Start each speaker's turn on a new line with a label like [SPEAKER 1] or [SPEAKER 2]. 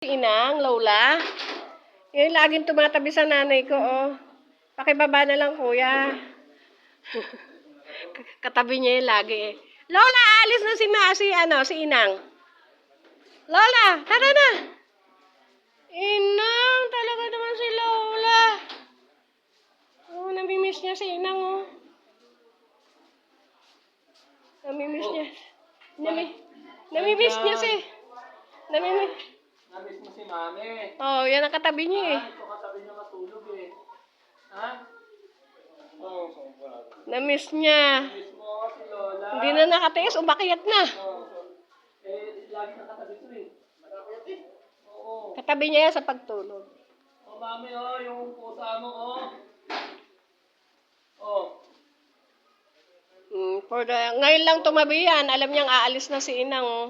[SPEAKER 1] Inang, Lola. Yung laging tumatabi sa nanay ko, oh. Pakibaba na lang, kuya. Katabi niya yung lagi, eh. Lola, alis na si Inang. Lola, tara na. Inang, talaga naman si Lola. Oh, namimiss niya si Inang, oh. Namimiss niya. Namimiss niya si...
[SPEAKER 2] Namiss mo si Mami.
[SPEAKER 1] Oh, yan ang katabi niya, eh.
[SPEAKER 2] Ito katabi niya matulog, eh. Ha? Oo, sobra.
[SPEAKER 1] Namiss niya.
[SPEAKER 2] Namiss mo si Lola.
[SPEAKER 1] Hindi na nakatiis, umakyat na.
[SPEAKER 2] Lagi nakatabi ko, eh. Nakakayat, eh. Oo.
[SPEAKER 1] Katabi niya yan sa pagtulog.
[SPEAKER 2] Oh, Mami, oh, yung pusa mo, oh. Oh.
[SPEAKER 1] Ngayon lang tumabi yan. Alam niyang aalis na si Inang, oh.